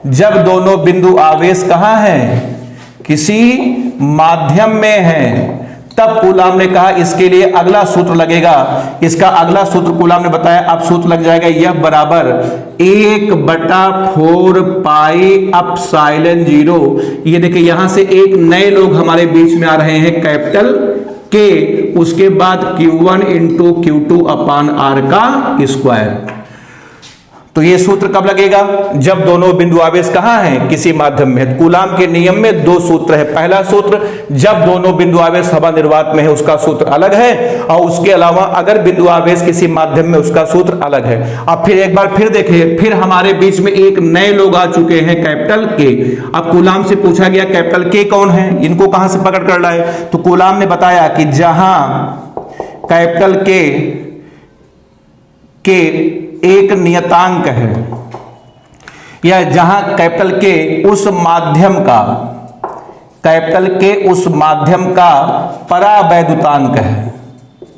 जब दोनों बिंदु आवेश कहां हैं? किसी माध्यम में है, तब कूलाम ने कहा इसके लिए अगला सूत्र लगेगा। इसका अगला सूत्र कूलाम ने बताया, अब सूत्र लग जाएगा F बराबर 1/4 पाई एप्सिलॉन जीरो। ये देखिए यहां से एक नए लोग हमारे बीच में आ रहे हैं, कैपिटल के, उसके बाद Q1 इंटू Q2 अपान R का स्क्वायर। तो ये सूत्र कब लगेगा? जब दोनों बिंदु आवेश कहां हैं? किसी माध्यम में। कूलाम के नियम में दो सूत्र है। पहला सूत्र जब दोनों बिंदु आवेश हवा निर्वात में है उसका सूत्र अलग है, और उसके अलावा अगर बिंदु आवेश किसी माध्यम में उसका सूत्र अलग है। अब फिर एक बार फिर देखिए, फिर हमारे बीच में एक नए लोग आ चुके हैं, कैपिटल के। अब कूलाम से पूछा गया कैपिटल के कौन है, इनको कहां से पकड़ कर लाए? तो कूलाम ने बताया कि जहां कैपिटल के एक नियतांक है, या जहां कैपिटल के उस माध्यम का, कैपिटल के उस माध्यम का परावैद्युतांक है।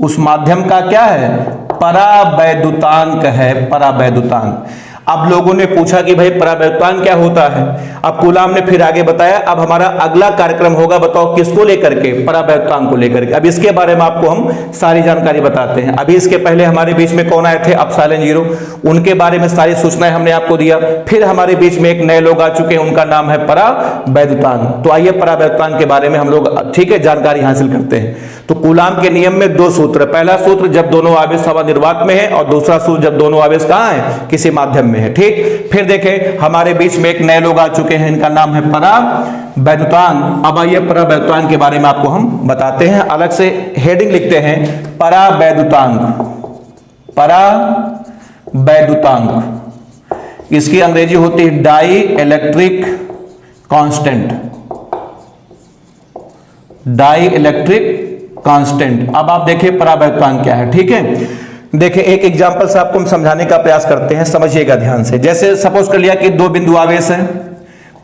उस माध्यम का क्या है? परावैद्युतांक है, परावैद्युतांक। अब लोगों ने पूछा कि भाई परावैद्युतांक क्या होता है? अब कूलाम ने फिर आगे बताया। अब हमारा अगला कार्यक्रम होगा, बताओ किसको लेकर के? परावैद्युतांक को लेकर के। अब इसके बारे में आपको हम सारी जानकारी बताते हैं। अभी इसके पहले हमारे बीच में कौन आए थे? एप्सिलॉन जीरो, उनके बारे में सारी सूचनाएं हमने आपको दिया। फिर हमारे बीच में एक नए लोग आ चुके हैं, उनका नाम है परावैद्युतांक। तो आइए परावैद्युतांक के बारे में हम लोग ठीक है जानकारी हासिल करते हैं। तो कूलाम के नियम में दो सूत्र, पहला सूत्र जब दोनों आवेश हवा निर्वात में है, और दूसरा सूत्र जब दोनों आवेश कहां है? किसी माध्यम में है। ठीक, फिर देखें हमारे बीच में एक नए लोग आ चुके हैं, इनका नाम है परावैद्युतांक। अब आइए परावैद्युतांक के बारे में आपको हम बताते हैं। अलग से हेडिंग लिखते हैं, परावैद्युतांक। परावैद्युतांक इसकी अंग्रेजी होती है dielectric constant. Dielectric constant. अब आप देखिए परावैद्युतांक क्या है। ठीक है, देखिए एक एग्जांपल से आपको हम समझाने का प्रयास करते हैं, समझिएगा ध्यान से। जैसे सपोज कर लिया कि दो बिंदु आवेश हैं,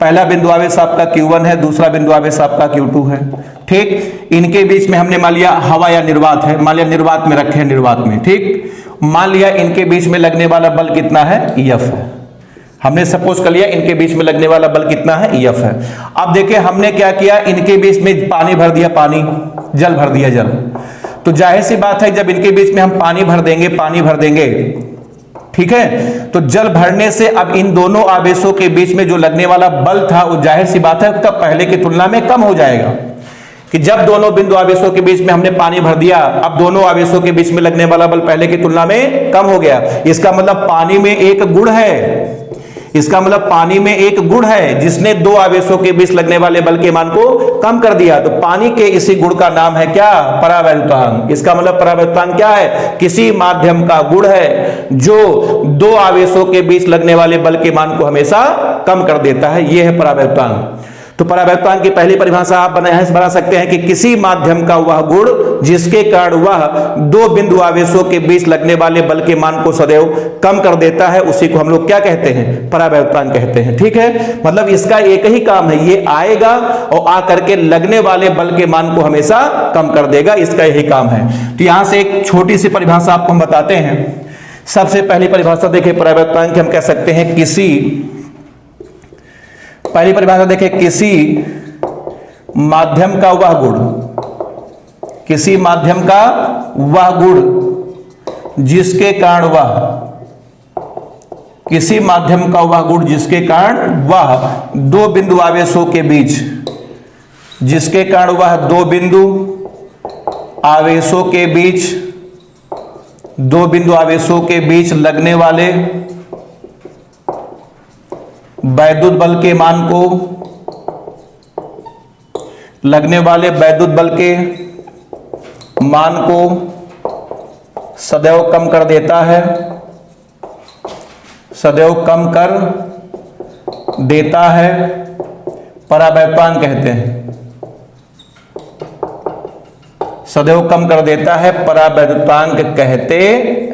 पहला बिंदु आवेश आपका Q1 है, दूसरा बिंदु आवेश आपका Q2 है। ठीक, इनके बीच में हमने मान लिया हवा या निर्वात है, मान लिया निर्वात में रखे हैं, निर्वात में। ठीक, मान लिया इनके बीच में लगने वाला बल कितना है? F है। हमने सपोज कर लिया इनके बीच में लगने वाला बल कितना है? F है। अब देखिए हमने क्या किया, इनके बीच में पानी भर दिया, पानी, जल भर दिया, जल। तो जाहिर सी बात है जब इनके बीच में हम पानी भर देंगे, पानी भर देंगे, ठीक है, तो जल भरने से अब इन दोनों आवेशों के बीच में जो लगने वाला बल था वो जाहिर सी बात है उसका पहले की तुलना में कम हो जाएगा। कि जब दोनों बिंदु आवेशों के बीच में हमने पानी भर दिया, अब दोनों आवेशों के बीच में लगने वाला बल पहले की तुलना में कम हो गया। इसका मतलब पानी में एक गुण है, इसका मतलब पानी में एक गुण है जिसने दो आवेशों के बीच लगने वाले बल के मान को कम कर दिया। तो पानी के इसी गुण का नाम है क्या? परावैद्युतांक। इसका मतलब परावैद्युतांक क्या है? किसी माध्यम का गुण है जो दो आवेशों के बीच लगने वाले बल के मान को हमेशा कम कर देता है। यह है परावैद्युतांक। तो परावैद्युतांक की पहली परिभाषा आप बना सकते हैं कि किसी माध्यम का वह गुण जिसके कारण वह दो बिंदु आवेशों के बीच लगने वाले बल के मान को सदैव कम कर देता है, उसी को हम लोग क्या कहते हैं? परावैद्युतांक कहते हैं। ठीक है, मतलब इसका एक ही काम है, ये आएगा और आकर के लगने वाले बल के मान को हमेशा कम कर देगा, इसका यही काम है। तो यहां से एक छोटी सी परिभाषा आपको हम बताते हैं। सबसे पहली परिभाषा देखिए परावैद्युतांक हम कह सकते हैं किसी, पहली परिभाषा देखिए किसी माध्यम का वह गुण, किसी माध्यम का वह गुण जिसके कारण वह, किसी माध्यम का वह गुण जिसके कारण वह दो बिंदु आवेशों के बीच, जिसके कारण वह दो बिंदु आवेशों के बीच, दो बिंदु आवेशों के बीच लगने वाले वैद्युत बल के मान को, लगने वाले वैद्युत बल के मान को सदैव कम कर देता है, सदैव कम कर देता है, परावैद्युतांक कहते हैं। सदैव कम कर देता है, परावैद्युतांक कहते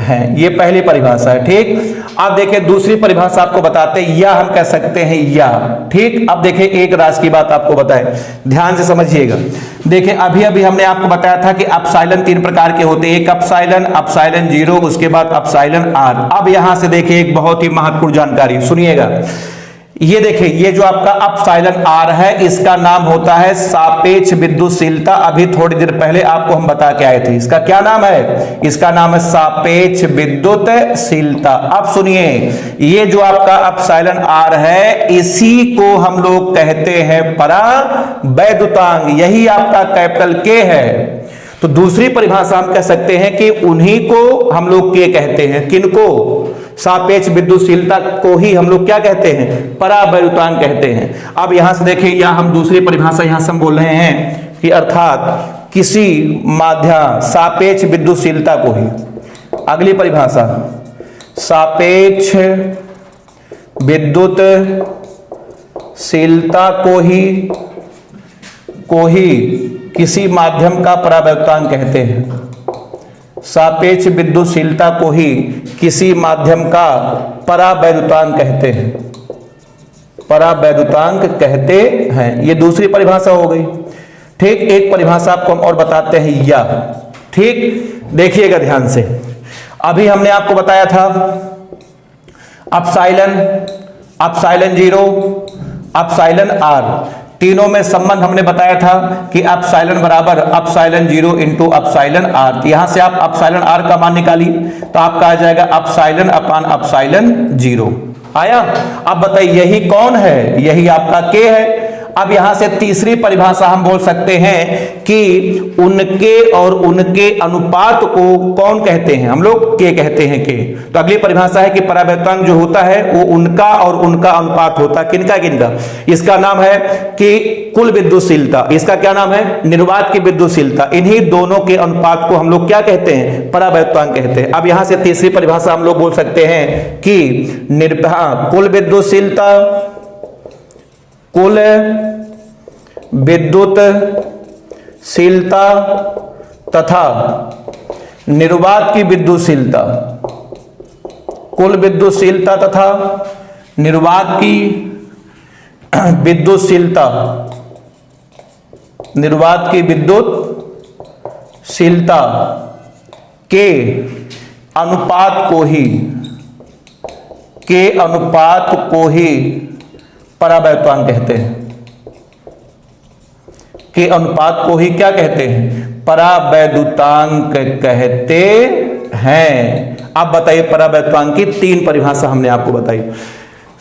हैं। ये पहली परिभाषा है। ठीक, अब देखिए दूसरी परिभाषा आपको बताते हैं, या हम कह सकते हैं या। ठीक, अब देखिए एक राशि की बात आपको बताए, ध्यान से समझिएगा। देखिए अभी अभी हमने आपको बताया था कि एप्सिलॉन तीन प्रकार के होते हैं, एक एप्सिलॉन, एप्सिलॉन जीरो, उसके बाद एप्सिलॉन आर। अब यहां से देखिए एक बहुत ही महत्वपूर्ण जानकारी सुनिएगा। ये देखिए ये जो आपका एप्सिलॉन आर है इसका नाम होता है सापेक्ष विद्युतशीलता। अभी थोड़ी देर पहले आपको हम बता के आए थे, इसका क्या नाम है? इसका नाम है सापेक्ष विद्युतशीलता। अब सुनिए, ये जो आपका एप्सिलॉन आर है इसी को हम लोग कहते हैं परावैद्युतांक, यही आपका कैपिटल के है। तो दूसरी परिभाषा हम कह सकते हैं कि उन्हीं को हम लोग के कहते हैं। किनको? सापेक्ष विद्युतशीलता को ही हम लोग क्या कहते हैं, परावैद्युतांक कहते हैं। अब यहां से देखिए, या हम दूसरी परिभाषा यहां से हम बोल रहे हैं कि अर्थात किसी माध्यम सापेक्ष विद्युतशीलता को ही, अगली परिभाषा सापेक्ष विद्युतशीलता को ही किसी माध्यम का परावैद्युतांक कहते हैं। सापेक्ष विद्युतशीलता को ही किसी माध्यम का परावैद्युतांक कहते हैं, परावैद्युतांक कहते हैं। ये दूसरी परिभाषा हो गई। ठीक, एक परिभाषा आपको हम और बताते हैं, या ठीक देखिएगा ध्यान से। अभी हमने आपको बताया था अपसाइलन 0, अपसाइलन r, तीनों में संबंध हमने बताया था कि अपसाइलन बराबर अपसाइलन 0 इंटू अपसाइलन r। यहां से आप अपसाइलन r का मान निकालिए तो आपका आ जाएगा अपसाइलन अपान अपसाइलन 0 आया। अब बताइए यही कौन है, यही आपका k है। अब यहां से तीसरी परिभाषा हम बोल सकते हैं कि उनके और उनके अनुपात को कौन कहते हैं, हम लोग के कहते हैं के। तो अगली परिभाषा है कि परावैद्युतांक जो होता है वो उनका और उनका अनुपात होता है। किनका किनका, इसका नाम है कि कुल विद्युतशीलता, इसका क्या नाम है, निर्वात की विद्युतशीलता। इन्हीं दोनों के अनुपात को हम लोग क्या कहते हैं, परावैद्युतांक कहते हैं। अब यहां से तीसरी परिभाषा हम लोग बोल सकते हैं कि कुल विद्युतशीलता, कुल विद्युतशीलता तथा निर्वात की विद्युतशीलता, कुल विद्युतशीलता तथा निर्वात की विद्युतशीलता, निर्वात की विद्युतशीलता के अनुपात को ही परावैद्युतांक कहते हैं। के अनुपात को ही क्या कहते हैं, परावैद्युतांक कहते हैं। अब बताइए परावैद्युतांक की तीन परिभाषा हमने आपको बताई।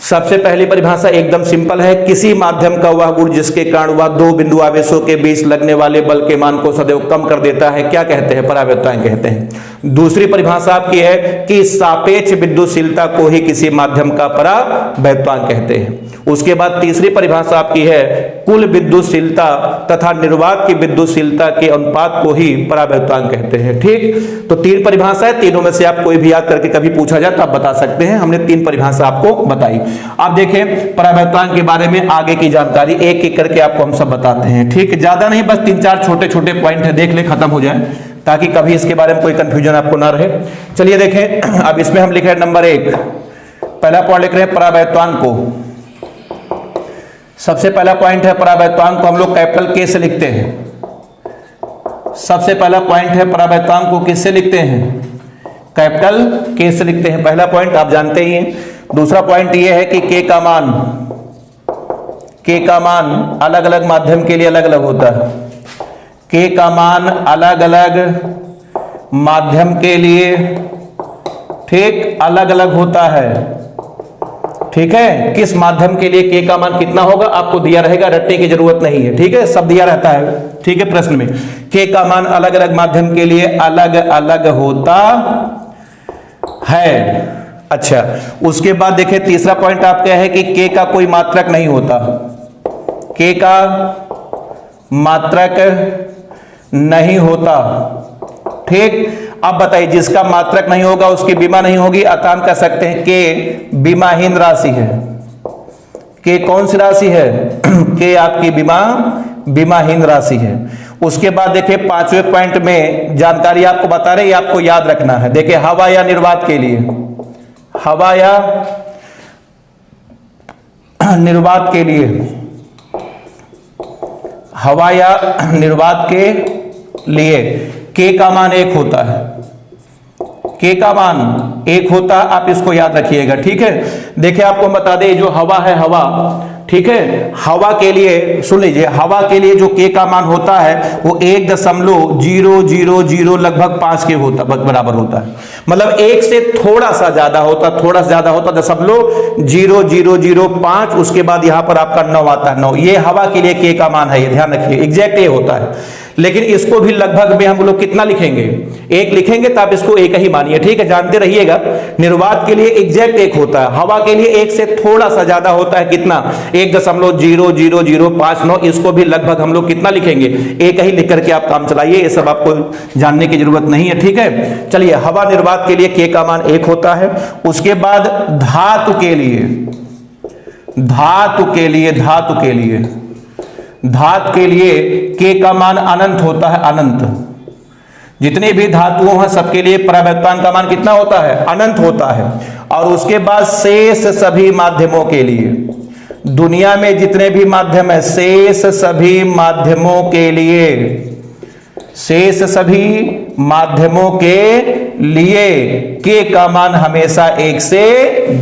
सबसे पहली परिभाषा एकदम सिंपल है, किसी माध्यम का वह गुण जिसके कारण वह दो बिंदु आवेशों के बीच लगने वाले बल के मान को सदैव कम कर देता है, क्या कहते हैं, परावैद्युतांक कहते हैं। दूसरी परिभाषा आपकी है कि सापेक्ष विद्युतशीलता को ही किसी माध्यम का परावैद्युतांक कहते हैं। उसके बाद तीसरी परिभाषा आपकी है कुल विद्युतशीलता तथा निर्वात की विद्युतशीलता के अनुपात को ही परावैद्युतांक कहते हैं। ठीक, तो तीन परिभाषा है, तीनों में से आप कोई भी याद करके कभी पूछा जाए तो आप बता सकते हैं। हमने तीन परिभाषा आपको बताई। आप देखें परावैद्युतांक के बारे में आगे की जानकारी एक एक करके आपको हम सब बताते हैं। ठीक, ज्यादा नहीं, बस 3-4 छोटे छोटे पॉइंट है, देख ले, खत्म हो जाए, ताकि कभी इसके बारे में कोई कंफ्यूजन आपको ना रहे। चलिए देखें, अब इसमें हम लिख रहे हैं नंबर 1, पहला पॉइंट लिख रहे हैं परावैद्युतांक को। सबसे पहला पॉइंट है परावैद्युतांक को हम लोग कैपिटल के से लिखते हैं। सबसे पहला पॉइंट है परावैद्युतांक को किससे लिखते हैं, कैपिटल के से लिखते हैं। पहला पॉइंट आप जानते ही हैं। दूसरा पॉइंट ये है कि के का मान अलग अलग माध्यम के लिए अलग अलग होता है। के का मान अलग अलग माध्यम के लिए ठीक अलग अलग होता है। ठीक है, किस माध्यम के लिए के का मान कितना होगा आपको दिया रहेगा, रटने की जरूरत नहीं है। ठीक है, सब दिया रहता है। ठीक है, प्रश्न में के का मान अलग अलग माध्यम के लिए अलग अलग होता है। अच्छा, उसके बाद देखिए तीसरा पॉइंट आपका है कि के का कोई मात्रक नहीं होता। के का मात्रक नहीं होता। ठीक, अब बताइए जिसका मात्रक नहीं होगा उसकी बीमा नहीं होगी, अतः हम कह सकते हैं के बीमाहीन राशि है। के कौन सी राशि है, के आपकी बीमाहीन राशि है। उसके बाद देखिए पांचवें पॉइंट में जानकारी आपको बता रहे, आपको याद रखना है। देखिए हवा या निर्वात के लिए, हवा या निर्वात के लिए, हवा या निर्वात के लिए के का मान 1 होता है। के का मान 1 होता है, आप इसको याद रखिएगा। ठीक है, देखिए आपको बता दें जो हवा है, हवा, ठीक है, हवा के लिए सुन लीजिए, हवा के लिए जो के का मान होता है वो 1.000 लगभग 5 के होता बराबर होता है। मतलब 1 से थोड़ा सा ज्यादा होता, थोड़ा सा ज्यादा होता, 0.0005, उसके बाद यहां पर आपका 9 आता है। 9 ये हवा के लिए के का मान है, ये ध्यान रखिए, एग्जैक्ट ये होता है। लेकिन इसको भी लगभग में हम लोग कितना लिखेंगे, एक लिखेंगे तो आप इसको एक ही मानिए, ठीक है, जानते रहिएगा। निर्वात के लिए एग्जैक्ट एक होता है, हवा के लिए एक से थोड़ा सा ज्यादा होता है, कितना, 1.000059। इसको भी लगभग हम लोग कितना लिखेंगे, एक ही लिख करके आप काम चलाइए, ये सब आपको जानने की जरूरत नहीं है, ठीक है। चलिए, हवा निर्वात के लिए के का मान 1 होता है। उसके बाद धातु के लिए के का मान अनंत होता है, अनंत। जितने भी धातुओं हैं सबके लिए परावैक्तांक का मान कितना होता है, अनंत होता है। और उसके बाद शेष सभी माध्यमों के लिए, दुनिया में जितने भी माध्यम है, शेष सभी माध्यमों के लिए के का मान हमेशा 1 से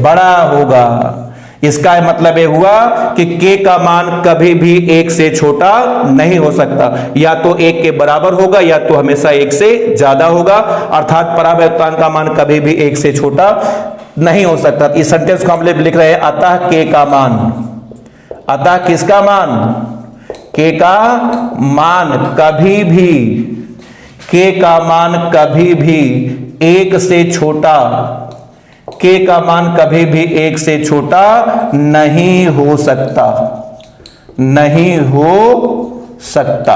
बड़ा होगा। इसका मतलब ये हुआ कि के का मान कभी भी 1 से छोटा नहीं हो सकता, या तो 1 के बराबर होगा या तो हमेशा 1 से ज्यादा होगा, अर्थात परावैक्तांक का मान कभी भी 1 से छोटा नहीं हो सकता। इस सेंटेंस को हम लिख रहे हैं, अतः के का मान, अतः किसका मान, के का मान कभी भी, के का मान कभी भी 1 से छोटा, के का मान कभी भी 1 से छोटा नहीं हो सकता, नहीं हो सकता,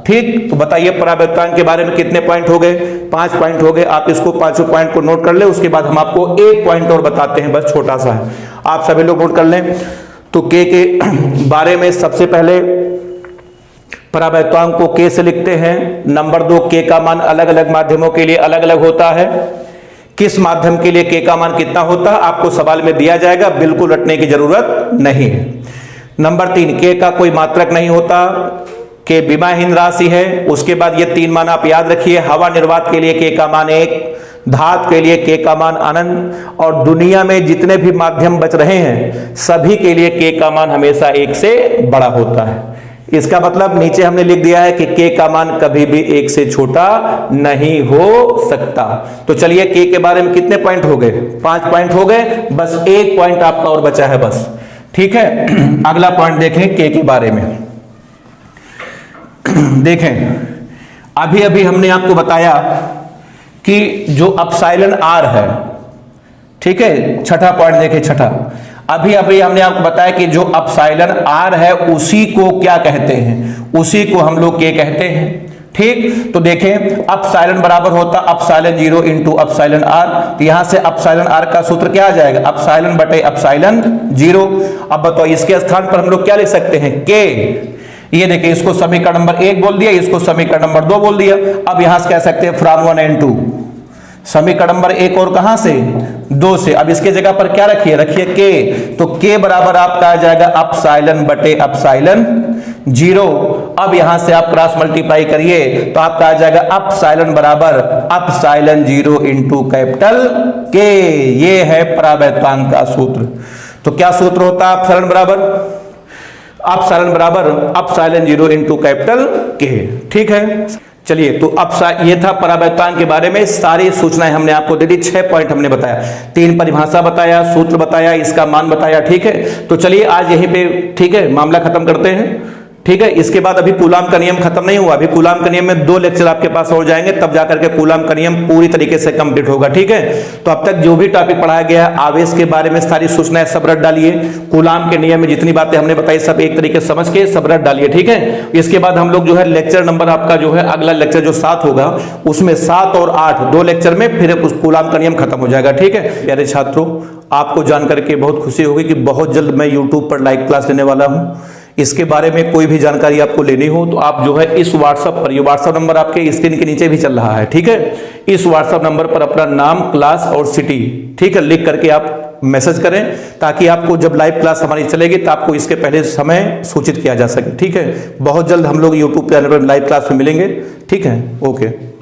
ठीक। तो बताइए परावैक्तांक के बारे में कितने पॉइंट हो गए, 5 पॉइंट हो गए। आप इसको 5 पॉइंट को नोट कर ले, उसके बाद हम आपको एक पॉइंट और बताते हैं, बस छोटा सा है, आप सभी लोग नोट कर लें। तो के बारे में सबसे पहले परावैक्तांक को के से लिखते हैं। नंबर 2, के का मान अलग अलग माध्यमों के लिए अलग अलग होता है। किस माध्यम के लिए के का मान कितना होता है आपको सवाल में दिया जाएगा, बिल्कुल रटने की जरूरत नहीं है। नंबर 3, के का कोई मात्रक नहीं होता, के विमाहीन राशि है। उसके बाद ये 3 मान आप याद रखिए, हवा निर्वात के लिए के का मान 1, धातु के लिए के का मान अनंत, और दुनिया में जितने भी माध्यम बच रहे हैं सभी के लिए के का मान हमेशा 1 से बड़ा होता है। इसका मतलब नीचे हमने लिख दिया है कि के का मान कभी भी 1 से छोटा नहीं हो सकता। तो चलिए, के बारे में कितने पॉइंट हो गए, 5 पॉइंट हो गए, बस एक पॉइंट आपका और बचा है बस, ठीक है। अगला पॉइंट देखें के बारे में। देखें, अभी अभी हमने आपको बताया कि जो अपसाइलन आर है, ठीक है, छठा पॉइंट देखें, छठा, अभी अभी हमने आपको बताया कि जो अपसाइलन आर है उसी को क्या कहते हैं, उसी को हम लोग के कहते हैं, ठीक। तो देखें, अपसाइलन बराबर होता अपसाइलन 0 इंटू अपसाइलन आर। तो यहां से अपसाइलन आर का सूत्र क्या आ जाएगा, अपसाइलन बटे अपसाइलन 0। अब बताओ इसके स्थान पर हम लोग क्या लिख सकते हैं, के। ये देखिए, इसको समीकरण नंबर 1 बोल दिया, इसको समीकरण नंबर 2 बोल दिया। अब यहां से कह सकते हैं फ्रॉम 1 and 2, समीकरण नंबर 1 और कहां से, 2 से। अब इसके जगह पर क्या रखिए, रखिए के। तो के बराबर आपका आ जाएगा अपसाइलन बटे अपसाइलन 0। अब यहां से आप क्रॉस मल्टीप्लाई करिए तो आपका आ जाएगा अपसाइलन बराबर अपसाइलन 0 इंटू कैपिटल के। ये है परावैक्तांक का सूत्र। तो क्या सूत्र होता है अपसाइलन बराबर अपसाइलन 0 इंटू कैपिटल के, ठीक है। चलिए, तो अब ये था परावैक्तांक के बारे में सारी सूचनाएं हमने आपको दे दी। 6 पॉइंट हमने बताया, 3 परिभाषा बताया, सूत्र बताया, इसका मान बताया, ठीक है। तो चलिए आज यहीं पे, ठीक है, मामला खत्म करते हैं, ठीक है। इसके बाद अभी कूलाम का नियम खत्म नहीं हुआ, अभी कूलाम का नियम में 2 लेक्चर आपके पास हो जाएंगे, तब जाकर के कूलाम का नियम पूरी तरीके से कंप्लीट होगा, ठीक है। तो अब तक जो भी टॉपिक पढ़ाया गया है, आवेश के बारे में सारी सूचनाएं सब रट डालिए, कूलाम के नियम में जितनी बातें हमने बताई सब एक तरीके से समझ के सब रट डालिए, ठीक है। इसके बाद हम लोग जो है लेक्चर नंबर आपका जो है अगला लेक्चर जो 7 होगा उसमें 7 और 8 2 लेक्चर में फिर कूलाम का नियम खत्म हो जाएगा, ठीक है। प्यारे छात्रों, आपको जान करके बहुत खुशी होगी कि बहुत जल्द मैं यूट्यूब पर लाइव क्लास लेने वाला हूं। इसके बारे में कोई भी जानकारी आपको लेनी हो तो आप जो है इस व्हाट्सएप पर, ये व्हाट्सएप नंबर आपके स्क्रीन के नीचे भी चल रहा है, ठीक है। इस व्हाट्सएप नंबर पर अपना नाम, क्लास और सिटी, ठीक है, लिख करके आप मैसेज करें ताकि आपको जब लाइव क्लास हमारी चलेगी तो आपको इसके पहले समय सूचित किया जा सके, ठीक है। बहुत जल्द हम लोग यूट्यूब चैनल पर लाइव क्लास में मिलेंगे, ठीक है। ओके।